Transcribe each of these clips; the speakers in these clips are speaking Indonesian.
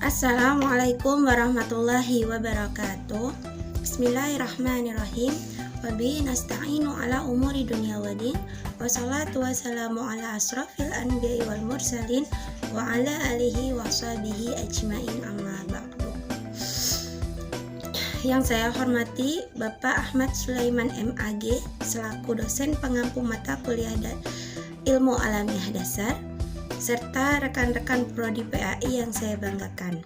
Assalamualaikum warahmatullahi wabarakatuh. Bismillahirrahmanirrahim. Wabihi nasta'inu ala umuri dunya waddin. Wassalatu wassalamu ala asrafil anbiya'i wal mursalin wa ala alihi wa sahbihi ajmain, amma ba'du. Yang saya hormati Bapak Ahmad Sulaiman MAG selaku dosen pengampu mata kuliah Ilmu Alamiah Dasar, serta rekan-rekan Prodi PAI yang saya banggakan.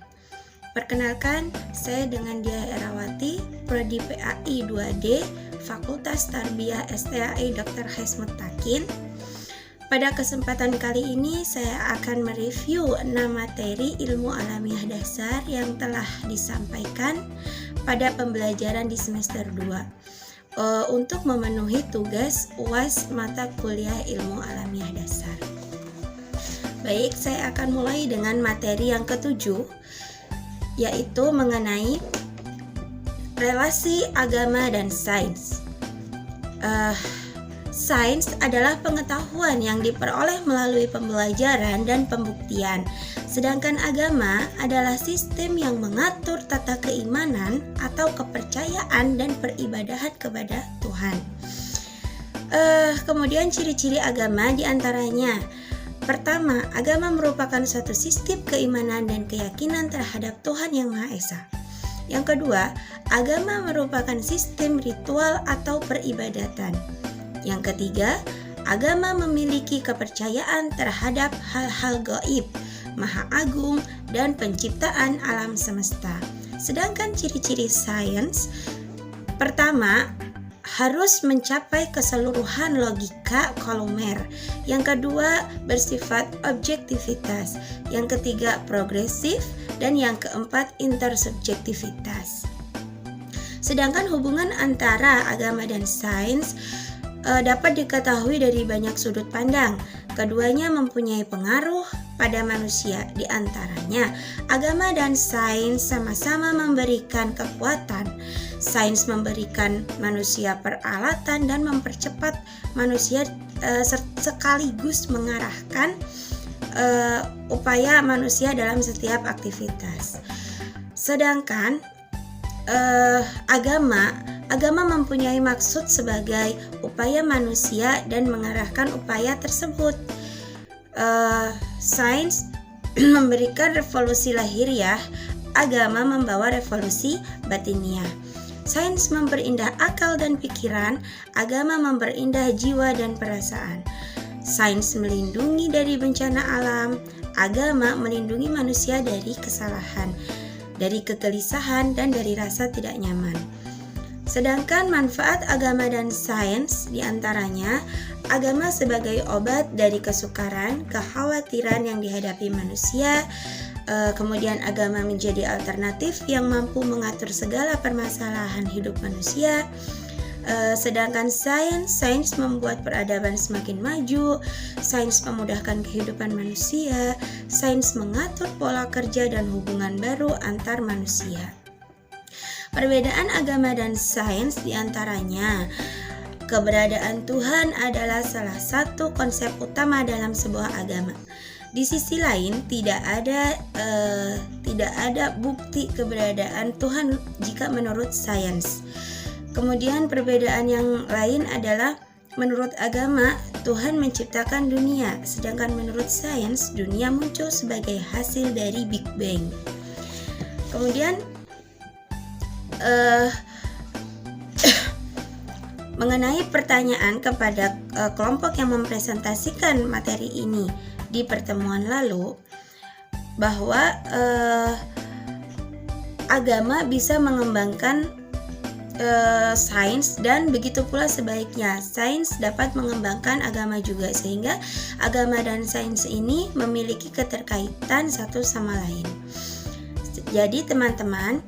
Perkenalkan, saya dengan Dia Erawati, Prodi PAI 2D, Fakultas Tarbiyah STAI Dr. Haismut Takin. Pada kesempatan kali ini, saya akan mereview 6 materi ilmu alamiah dasar yang telah disampaikan pada pembelajaran di semester 2 untuk memenuhi tugas UAS mata kuliah ilmu alamiah dasar. Baik, saya akan mulai dengan materi yang ketujuh, yaitu mengenai relasi agama dan sains. Sains adalah pengetahuan yang diperoleh melalui pembelajaran dan pembuktian, sedangkan agama adalah sistem yang mengatur tata keimanan atau kepercayaan dan peribadahan kepada Tuhan. Kemudian ciri-ciri agama diantaranya: pertama, agama merupakan suatu sistem keimanan dan keyakinan terhadap Tuhan Yang Maha Esa. Yang kedua, agama merupakan sistem ritual atau peribadatan. Yang ketiga, agama memiliki kepercayaan terhadap hal-hal gaib, Maha Agung, dan penciptaan alam semesta. Sedangkan ciri-ciri sains, pertama, harus mencapai keseluruhan logika kolumer. Yang kedua, bersifat objektivitas. Yang ketiga, progresif. Dan yang keempat, intersubjektivitas. Sedangkan hubungan antara agama dan sains dapat diketahui dari banyak sudut pandang. Keduanya mempunyai pengaruh pada manusia. Di antaranya, agama dan sains sama-sama memberikan kekuatan. Sains memberikan manusia peralatan dan mempercepat manusia sekaligus mengarahkan upaya manusia dalam setiap aktivitas. Sedangkan agama mempunyai maksud sebagai upaya manusia dan mengarahkan upaya tersebut. Sains memberikan revolusi lahiriah, agama membawa revolusi batiniah. Sains memperindah akal dan pikiran, agama memperindah jiwa dan perasaan. Sains melindungi dari bencana alam, agama melindungi manusia dari kesalahan, dari kegelisahan, dan dari rasa tidak nyaman. Sedangkan manfaat agama dan sains diantaranya, agama sebagai obat dari kesukaran, kekhawatiran yang dihadapi manusia. Kemudian agama menjadi alternatif yang mampu mengatur segala permasalahan hidup manusia. Sedangkan sains membuat peradaban semakin maju, sains memudahkan kehidupan manusia, sains mengatur pola kerja dan hubungan baru antar manusia. Perbedaan agama dan sains diantaranya, keberadaan Tuhan adalah salah satu konsep utama dalam sebuah agama. Di sisi lain, tidak ada bukti keberadaan Tuhan jika menurut sains. Kemudian perbedaan yang lain adalah, menurut agama Tuhan menciptakan dunia, sedangkan menurut sains dunia muncul sebagai hasil dari Big Bang. Kemudian mengenai pertanyaan kepada kelompok yang mempresentasikan materi ini di pertemuan lalu, bahwa agama bisa mengembangkan sains dan begitu pula sebaliknya, sains dapat mengembangkan agama juga, sehingga agama dan sains ini memiliki keterkaitan satu sama lain. Jadi teman-teman,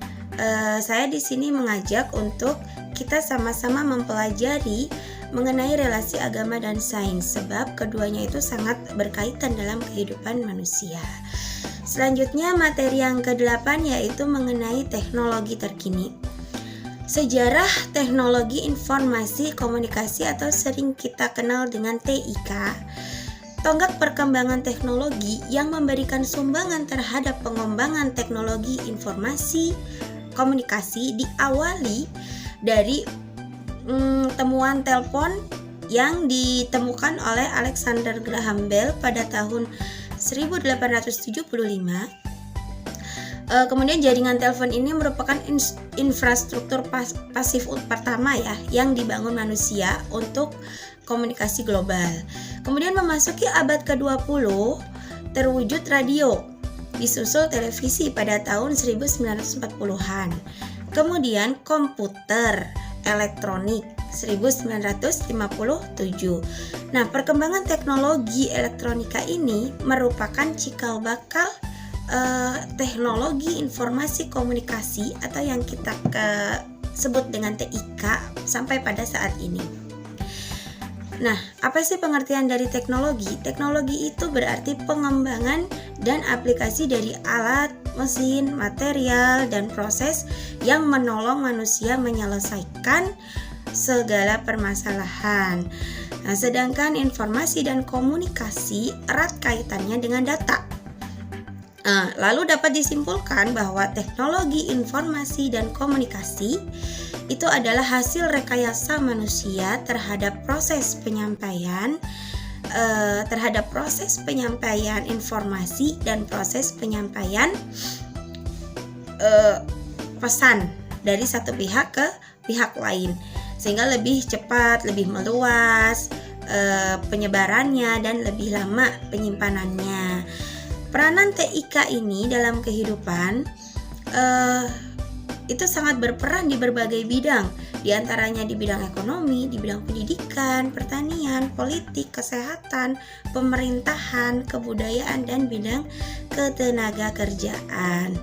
saya di sini mengajak untuk kita sama-sama mempelajari mengenai relasi agama dan sains, sebab keduanya itu sangat berkaitan dalam kehidupan manusia. Selanjutnya materi yang ke-8 yaitu mengenai teknologi terkini. Sejarah teknologi informasi komunikasi atau sering kita kenal dengan TIK Tonggak perkembangan teknologi yang memberikan sumbangan terhadap pengembangan teknologi informasi komunikasi diawali dari temuan telepon yang ditemukan oleh Alexander Graham Bell pada tahun 1875. Kemudian jaringan telepon ini merupakan infrastruktur pasif pertama ya yang dibangun manusia untuk komunikasi global. Kemudian memasuki abad ke-20 terwujud radio, disusul televisi pada tahun 1940-an. Kemudian komputer elektronik 1957. Nah, perkembangan teknologi elektronika ini merupakan cikal bakal teknologi informasi komunikasi atau yang kita sebut dengan TIK sampai pada saat ini. Nah, apa sih pengertian dari teknologi? Teknologi itu berarti pengembangan dan aplikasi dari alat, mesin, material, dan proses yang menolong manusia menyelesaikan segala permasalahan. Nah, sedangkan informasi dan komunikasi erat kaitannya dengan data. Lalu dapat disimpulkan bahwa teknologi informasi dan komunikasi itu adalah hasil rekayasa manusia terhadap proses penyampaian informasi dan proses penyampaian pesan dari satu pihak ke pihak lain, sehingga lebih cepat, lebih meluas penyebarannya dan lebih lama penyimpanannya. Peranan TIK ini dalam kehidupan itu sangat berperan di berbagai bidang, diantaranya di bidang ekonomi, di bidang pendidikan, pertanian, politik, kesehatan, pemerintahan, kebudayaan, dan bidang ketenaga kerjaan.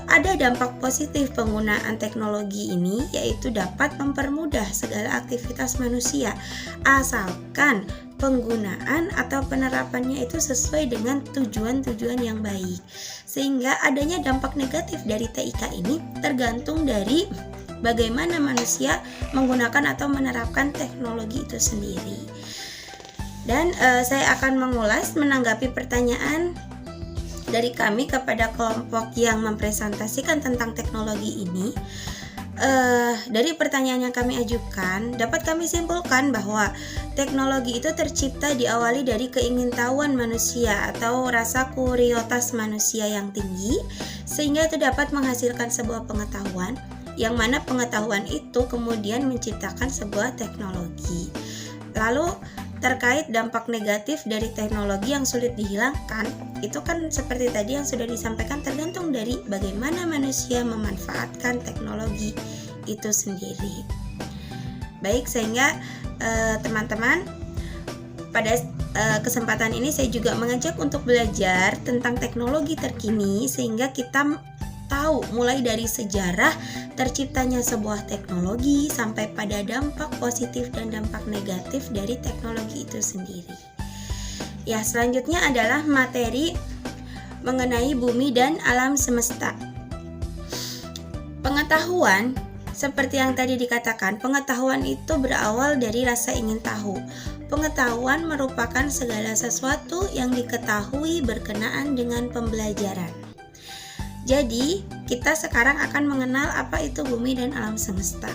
Ada dampak positif penggunaan teknologi ini, yaitu dapat mempermudah segala aktivitas manusia asalkan penggunaan atau penerapannya itu sesuai dengan tujuan-tujuan yang baik. Sehingga adanya dampak negatif dari TIK ini tergantung dari bagaimana manusia menggunakan atau menerapkan teknologi itu sendiri. Dan saya akan menanggapi pertanyaan dari kami kepada kelompok yang mempresentasikan tentang teknologi ini. Dari pertanyaan yang kami ajukan, dapat kami simpulkan bahwa teknologi itu tercipta diawali dari keingintahuan manusia atau rasa kuriotas manusia yang tinggi, sehingga itu dapat menghasilkan sebuah pengetahuan, yang mana pengetahuan itu kemudian menciptakan sebuah teknologi. Lalu terkait dampak negatif dari teknologi yang sulit dihilangkan, itu kan seperti tadi yang sudah disampaikan, tergantung dari bagaimana manusia memanfaatkan teknologi itu sendiri. Baik, sehingga teman-teman, pada kesempatan ini saya juga mengajak untuk belajar tentang teknologi terkini, sehingga kita tahu mulai dari sejarah terciptanya sebuah teknologi sampai pada dampak positif dan dampak negatif dari teknologi itu sendiri. Ya, selanjutnya adalah materi mengenai bumi dan alam semesta. Pengetahuan, seperti yang tadi dikatakan, pengetahuan itu berawal dari rasa ingin tahu. Pengetahuan merupakan segala sesuatu yang diketahui berkenaan dengan pembelajaran. Jadi, kita sekarang akan mengenal apa itu bumi dan alam semesta.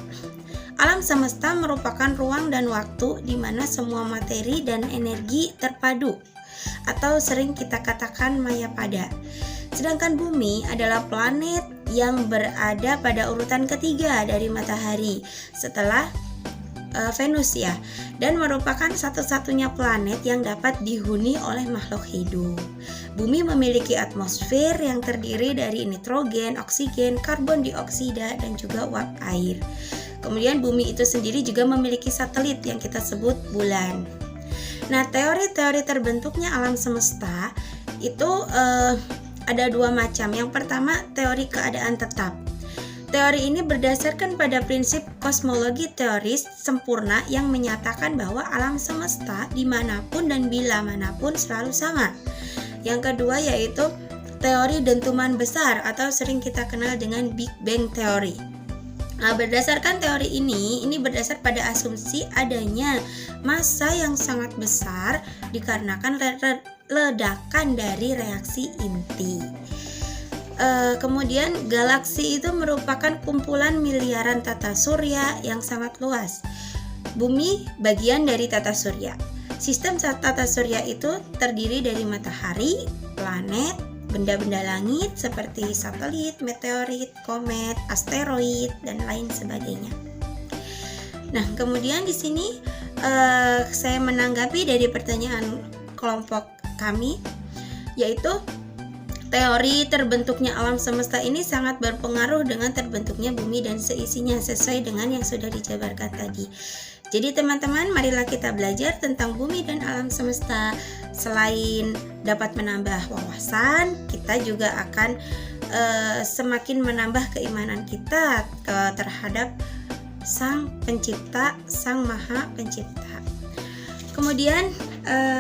Alam semesta merupakan ruang dan waktu di mana semua materi dan energi terpadu, atau sering kita katakan mayapada. Sedangkan bumi adalah planet yang berada pada urutan ketiga dari matahari setelah Venus ya, dan merupakan satu-satunya planet yang dapat dihuni oleh makhluk hidup. Bumi memiliki atmosfer yang terdiri dari nitrogen, oksigen, karbon dioksida, dan juga uap air. Kemudian bumi itu sendiri juga memiliki satelit yang kita sebut bulan. Nah, teori-teori terbentuknya alam semesta itu ada dua macam. Yang pertama, teori keadaan tetap. Teori ini berdasarkan pada prinsip kosmologi teoris sempurna yang menyatakan bahwa alam semesta dimanapun dan bila manapun selalu sama. Yang kedua yaitu teori dentuman besar atau sering kita kenal dengan Big Bang Theory. Nah, berdasarkan teori ini berdasar pada asumsi adanya massa yang sangat besar dikarenakan ledakan dari reaksi inti. Kemudian galaksi itu merupakan kumpulan miliaran tata surya yang sangat luas. Bumi bagian dari tata surya. Sistem tata surya itu terdiri dari matahari, planet, benda-benda langit seperti satelit, meteorit, komet, asteroid, dan lain sebagainya. Nah, kemudian di sini saya menanggapi dari pertanyaan kelompok kami, yaitu teori terbentuknya alam semesta ini sangat berpengaruh dengan terbentuknya bumi dan seisinya sesuai dengan yang sudah dijabarkan tadi. Jadi teman-teman, marilah kita belajar tentang bumi dan alam semesta. Selain dapat menambah wawasan, kita juga akan semakin menambah keimanan kita terhadap Sang Pencipta, Sang Maha Pencipta. Kemudian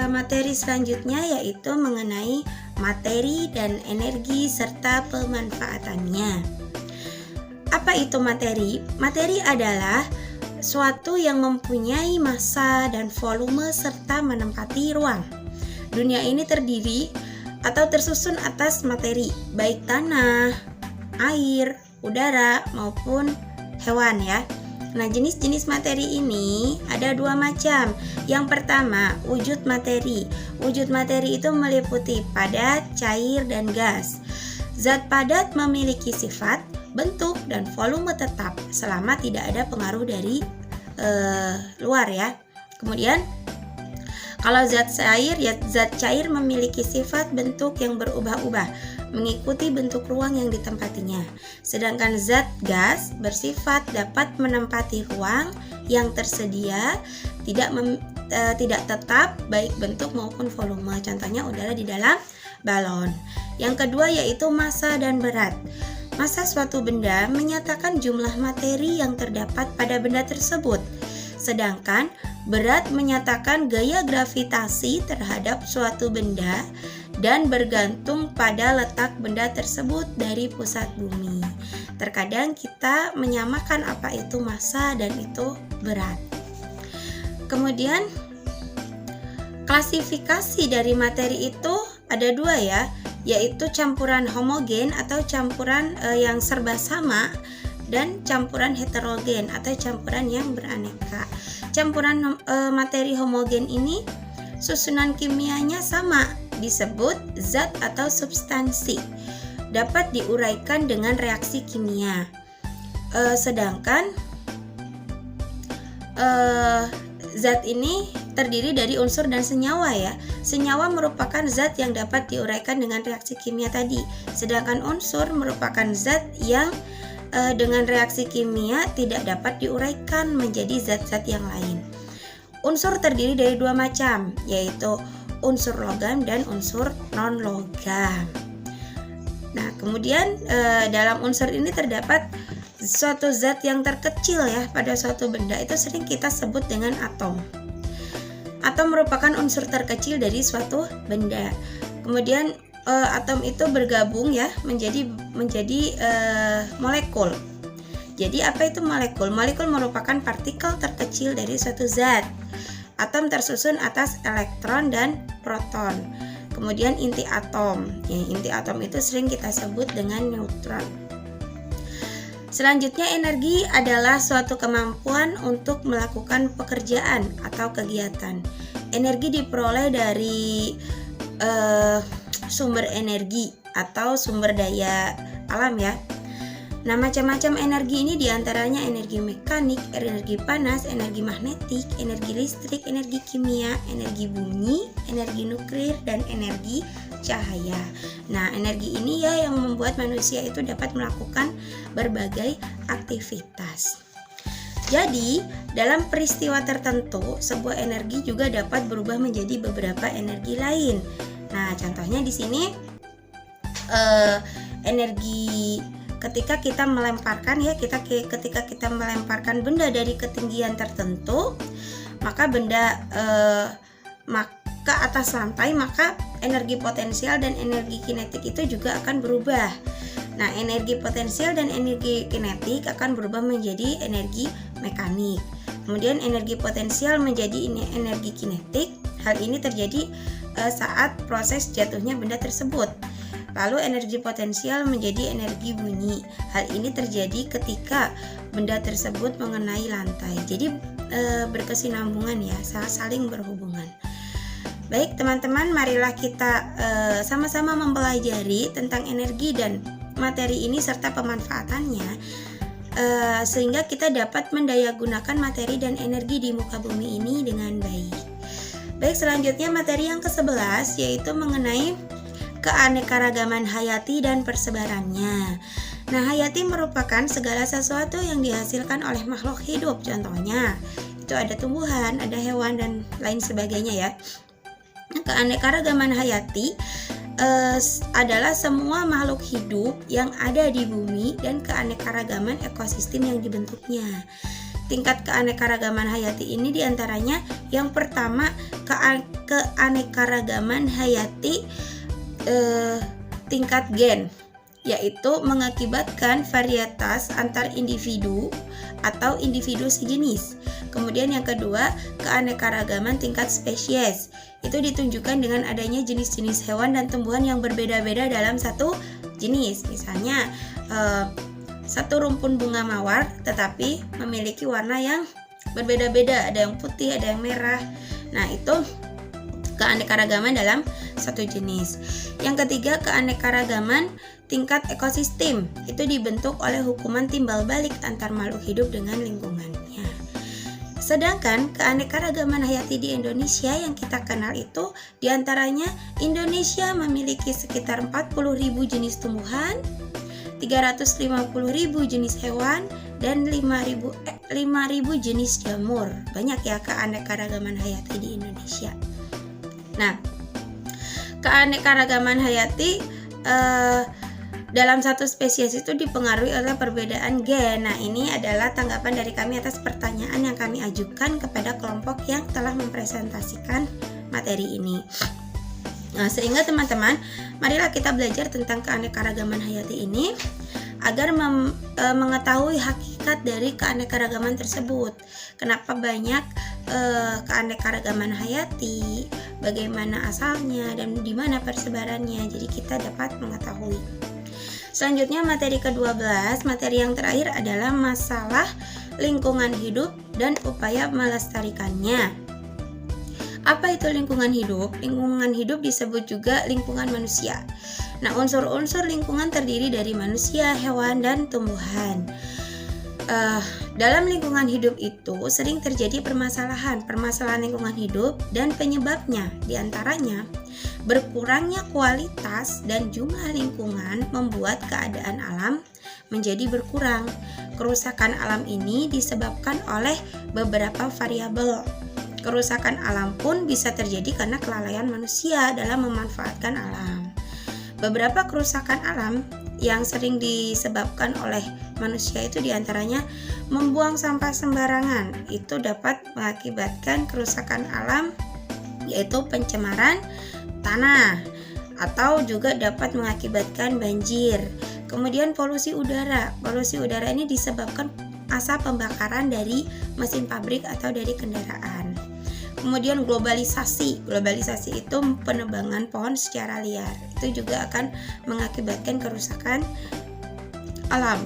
materi selanjutnya yaitu mengenai materi dan energi serta pemanfaatannya. Apa itu materi? Materi adalah suatu yang mempunyai massa dan volume serta menempati ruang. Dunia ini terdiri atau tersusun atas materi, baik tanah, air, udara maupun hewan ya. Nah, jenis-jenis materi ini ada dua macam. Yang pertama, wujud materi. Wujud materi itu meliputi padat, cair, dan gas. Zat padat memiliki sifat, bentuk, dan volume tetap selama tidak ada pengaruh dari luar ya. Kemudian kalau zat cair memiliki sifat bentuk yang berubah-ubah mengikuti bentuk ruang yang ditempatinya. Sedangkan zat gas bersifat dapat menempati ruang yang tersedia, tidak tetap baik bentuk maupun volume. Contohnya udara di dalam balon. Yang kedua yaitu massa dan berat. Massa suatu benda menyatakan jumlah materi yang terdapat pada benda tersebut. Sedangkan berat menyatakan gaya gravitasi terhadap suatu benda dan bergantung pada letak benda tersebut dari pusat bumi. Terkadang kita menyamakan apa itu massa dan itu berat. Kemudian klasifikasi dari materi itu ada dua ya, yaitu campuran homogen atau campuran yang serba sama dan campuran heterogen atau campuran yang beraneka. Campuran materi homogen ini susunan kimianya sama, disebut zat atau substansi, dapat diuraikan dengan reaksi kimia. Sedangkan zat ini terdiri dari unsur dan senyawa ya. Senyawa merupakan zat yang dapat diuraikan dengan reaksi kimia tadi. Sedangkan unsur merupakan zat yang dengan reaksi kimia tidak dapat diuraikan menjadi zat-zat yang lain. Unsur terdiri dari dua macam, yaitu unsur logam dan unsur non-logam. Nah, kemudian dalam unsur ini terdapat suatu zat yang terkecil ya pada suatu benda, itu sering kita sebut dengan atom. Atom merupakan unsur terkecil dari suatu benda. Kemudian atom itu bergabung ya menjadi molekul. Jadi apa itu molekul? Molekul merupakan partikel terkecil dari suatu zat. Atom tersusun atas elektron dan proton. Kemudian inti atom. Ya, inti atom itu sering kita sebut dengan neutron. Selanjutnya, energi adalah suatu kemampuan untuk melakukan pekerjaan atau kegiatan. Energi diperoleh dari sumber energi atau sumber daya alam ya. Nah, macam-macam energi ini diantaranya energi mekanik, energi panas, energi magnetik, energi listrik, energi kimia, energi bunyi, energi nuklir, dan energi cahaya. Nah, energi ini ya yang membuat manusia itu dapat melakukan berbagai aktivitas. Jadi, dalam peristiwa tertentu, sebuah energi juga dapat berubah menjadi beberapa energi lain. Nah, contohnya di sini energi ketika kita melemparkan ya, ketika kita melemparkan benda dari ketinggian tertentu, maka benda ke atas lantai, maka energi potensial dan energi kinetik itu juga akan berubah. Nah, energi potensial dan energi kinetik akan berubah menjadi energi mekanik. Kemudian energi potensial menjadi energi kinetik. Hal ini terjadi saat proses jatuhnya benda tersebut. Lalu energi potensial menjadi energi bunyi. Hal ini terjadi ketika benda tersebut mengenai lantai. Jadi berkesinambungan ya, saling berhubungan. Baik teman-teman, marilah kita sama-sama mempelajari tentang energi dan materi ini serta pemanfaatannya, sehingga kita dapat mendayagunakan materi dan energi di muka bumi ini dengan baik. Baik, selanjutnya materi yang ke-11 yaitu mengenai keanekaragaman hayati dan persebarannya. Nah, hayati merupakan segala sesuatu yang dihasilkan oleh makhluk hidup. Contohnya, itu ada tumbuhan, ada hewan, dan lain sebagainya ya. Nah, keanekaragaman hayati adalah semua makhluk hidup yang ada di bumi dan keanekaragaman ekosistem yang dibentuknya. Tingkat keanekaragaman hayati ini diantaranya yang pertama, keanekaragaman hayati tingkat gen, yaitu mengakibatkan varietas antar individu atau individu sejenis. Kemudian yang kedua, keanekaragaman tingkat spesies. Itu ditunjukkan dengan adanya jenis-jenis hewan dan tumbuhan yang berbeda-beda dalam satu jenis. Misalnya satu rumpun bunga mawar tetapi memiliki warna yang berbeda-beda, ada yang putih, ada yang merah. Nah, itu keanekaragaman dalam satu jenis. Yang ketiga, keanekaragaman tingkat ekosistem. Itu dibentuk oleh hubungan timbal balik antar makhluk hidup dengan lingkungannya. Sedangkan keanekaragaman hayati di Indonesia yang kita kenal itu diantaranya Indonesia memiliki sekitar 40.000 jenis tumbuhan, 350.000 jenis hewan, dan 5.000 jenis jamur. Banyak ya keanekaragaman hayati di Indonesia. Nah, keanekaragaman hayati dalam satu spesies itu dipengaruhi oleh perbedaan gen. Nah, ini adalah tanggapan dari kami atas pertanyaan yang kami ajukan kepada kelompok yang telah mempresentasikan materi ini. Nah, sehingga teman-teman, marilah kita belajar tentang keanekaragaman hayati ini agar mengetahui hakikat dari keanekaragaman tersebut. Kenapa banyak keanekaragaman hayati, bagaimana asalnya, dan di mana persebarannya. Jadi kita dapat mengetahui. Selanjutnya materi ke-12, materi yang terakhir adalah masalah lingkungan hidup dan upaya melestarikannya. Apa itu lingkungan hidup? Lingkungan hidup disebut juga lingkungan manusia. Nah, unsur-unsur lingkungan terdiri dari manusia, hewan, dan tumbuhan. Dalam lingkungan hidup itu sering terjadi permasalahan lingkungan hidup dan penyebabnya diantaranya berkurangnya kualitas dan jumlah lingkungan membuat keadaan alam menjadi berkurang. Kerusakan alam ini disebabkan oleh beberapa variabel. Kerusakan alam pun bisa terjadi karena kelalaian manusia dalam memanfaatkan alam. Beberapa kerusakan alam yang sering disebabkan oleh manusia itu diantaranya membuang sampah sembarangan. Itu dapat mengakibatkan kerusakan alam, yaitu pencemaran tanah, atau juga dapat mengakibatkan banjir. Kemudian polusi udara. Polusi udara ini disebabkan asap pembakaran dari mesin pabrik atau dari kendaraan. Kemudian globalisasi. Globalisasi itu penebangan pohon secara liar. Itu juga akan mengakibatkan kerusakan alam.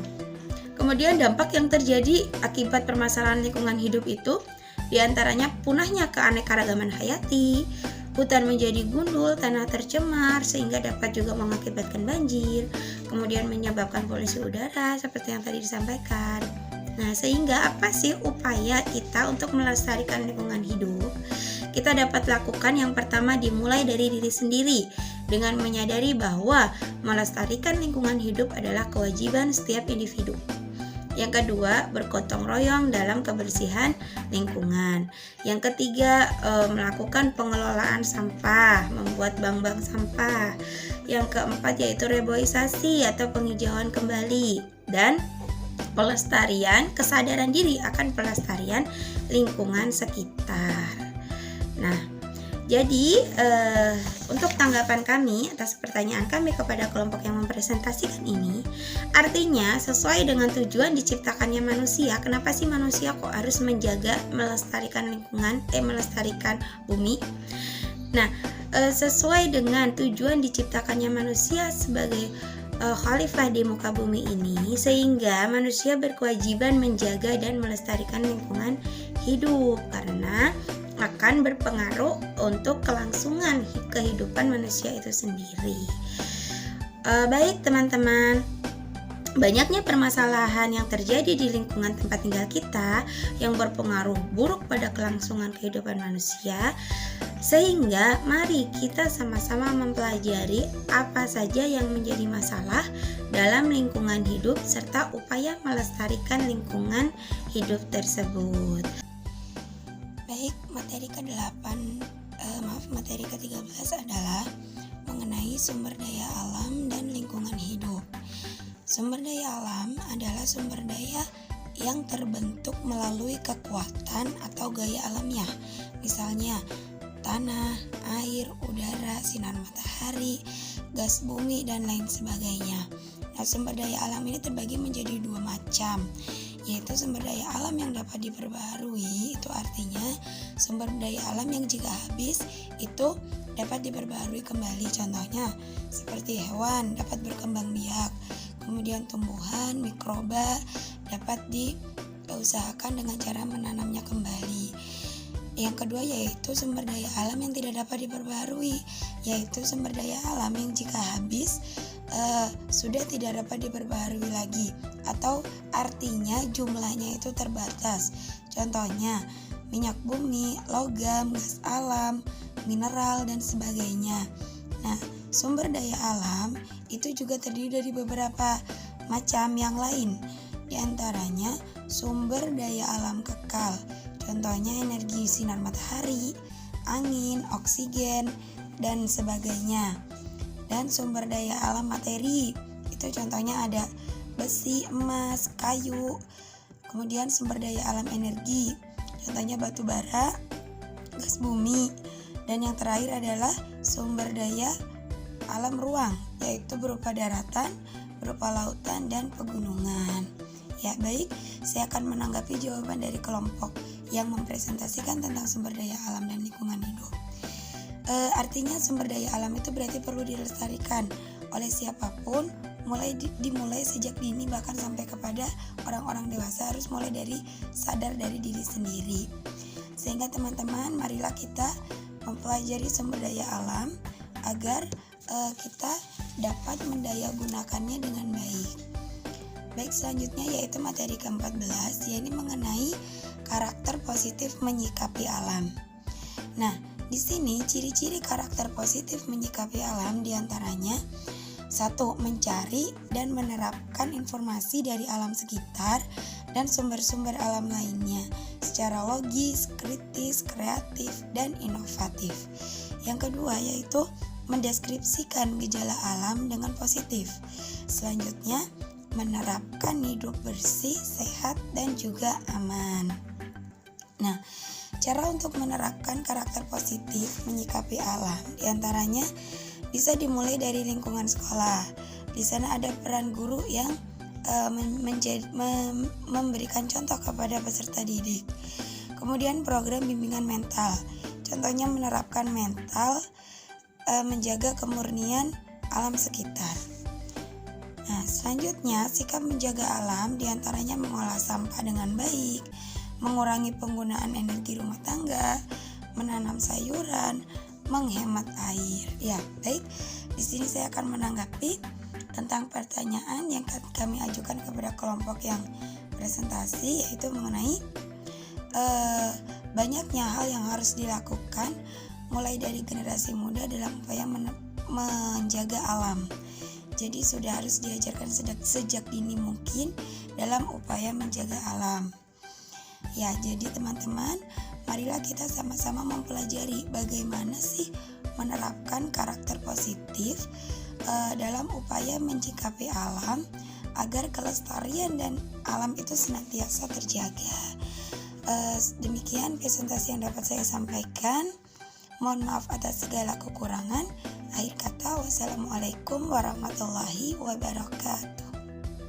Kemudian dampak yang terjadi akibat permasalahan lingkungan hidup itu diantaranya punahnya keanekaragaman hayati, hutan menjadi gundul, tanah tercemar sehingga dapat juga mengakibatkan banjir, kemudian menyebabkan polusi udara seperti yang tadi disampaikan. Nah, sehingga apa sih upaya kita untuk melestarikan lingkungan hidup? Kita dapat lakukan yang pertama dimulai dari diri sendiri dengan menyadari bahwa melestarikan lingkungan hidup adalah kewajiban setiap individu. Yang kedua, bergotong royong dalam kebersihan lingkungan. Yang ketiga, melakukan pengelolaan sampah, membuat bank-bank sampah. Yang keempat yaitu reboisasi atau penghijauan kembali, dan pelestarian, kesadaran diri akan pelestarian lingkungan sekitar. Nah, Jadi untuk tanggapan kami atas pertanyaan kami kepada kelompok yang mempresentasikan ini, artinya sesuai dengan tujuan diciptakannya manusia. Kenapa sih manusia kok harus menjaga, melestarikan lingkungan, melestarikan bumi? Nah, sesuai dengan tujuan diciptakannya manusia sebagai khalifah di muka bumi ini, sehingga manusia berkewajiban menjaga dan melestarikan lingkungan hidup karena akan berpengaruh untuk kelangsungan kehidupan manusia itu sendiri. Baik teman-teman, banyaknya permasalahan yang terjadi di lingkungan tempat tinggal kita yang berpengaruh buruk pada kelangsungan kehidupan manusia, sehingga mari kita sama-sama mempelajari apa saja yang menjadi masalah dalam lingkungan hidup serta upaya melestarikan lingkungan hidup tersebut. Baik, materi ke-13 adalah mengenai sumber daya alam dan lingkungan hidup. Sumber daya alam adalah sumber daya yang terbentuk melalui kekuatan atau gaya alamiah. Misalnya tanah, air, udara, sinar matahari, gas bumi, dan lain sebagainya. Nah, sumber daya alam ini terbagi menjadi dua macam, yaitu sumber daya alam yang dapat diperbaharui, itu artinya sumber daya alam yang jika habis itu dapat diperbaharui kembali. Contohnya seperti hewan dapat berkembang biak, kemudian tumbuhan, mikroba dapat diusahakan dengan cara menanamnya kembali. Yang kedua yaitu sumber daya alam yang tidak dapat diperbaharui, yaitu sumber daya alam yang jika habis sudah tidak dapat diperbaharui lagi, atau artinya jumlahnya itu terbatas. Contohnya minyak bumi, logam, gas alam, mineral, dan sebagainya. Nah, sumber daya alam itu juga terdiri dari beberapa macam yang lain. Di antaranya sumber daya alam kekal. Contohnya energi sinar matahari, angin, oksigen, dan sebagainya. Dan sumber daya alam materi, itu contohnya ada besi, emas, kayu. Kemudian sumber daya alam energi, contohnya batu bara, gas bumi. Dan yang terakhir adalah sumber daya alam ruang, yaitu berupa daratan, berupa lautan, dan pegunungan. Ya, baik, saya akan menanggapi jawaban dari kelompok yang mempresentasikan tentang sumber daya alam dan lingkungan hidup. Artinya sumber daya alam itu berarti perlu dilestarikan oleh siapapun, dimulai sejak dini, bahkan sampai kepada orang-orang dewasa harus mulai dari sadar dari diri sendiri. Sehingga teman-teman, marilah kita mempelajari sumber daya alam agar kita dapat mendayagunakannya dengan baik. Baik, selanjutnya yaitu materi ke-14, yaitu mengenai karakter positif menyikapi alam. Nah, di sini ciri-ciri karakter positif menyikapi alam diantaranya: 1. Mencari dan menerapkan informasi dari alam sekitar dan sumber-sumber alam lainnya secara logis, kritis, kreatif, dan inovatif. Yang kedua yaitu mendeskripsikan gejala alam dengan positif. Selanjutnya, menerapkan hidup bersih, sehat, dan juga aman. Nah, cara untuk menerapkan karakter positif menyikapi alam diantaranya bisa dimulai dari lingkungan sekolah. Di sana ada peran guru yang memberikan contoh kepada peserta didik. Kemudian program bimbingan mental, contohnya menerapkan mental menjaga kemurnian alam sekitar. Nah, selanjutnya sikap menjaga alam diantaranya mengolah sampah dengan baik, mengurangi penggunaan energi rumah tangga, menanam sayuran, menghemat air. Ya, baik. Di sini saya akan menanggapi tentang pertanyaan yang kami ajukan kepada kelompok yang presentasi, yaitu mengenai banyaknya hal yang harus dilakukan mulai dari generasi muda dalam upaya menjaga alam. Jadi sudah harus diajarkan sejak dini mungkin dalam upaya menjaga alam. Ya, jadi teman-teman, marilah kita sama-sama mempelajari bagaimana sih menerapkan karakter positif dalam upaya menyikapi alam agar kelestarian dan alam itu senantiasa terjaga. Demikian presentasi yang dapat saya sampaikan. Mohon maaf atas segala kekurangan. Akhir kata, wassalamualaikum warahmatullahi wabarakatuh.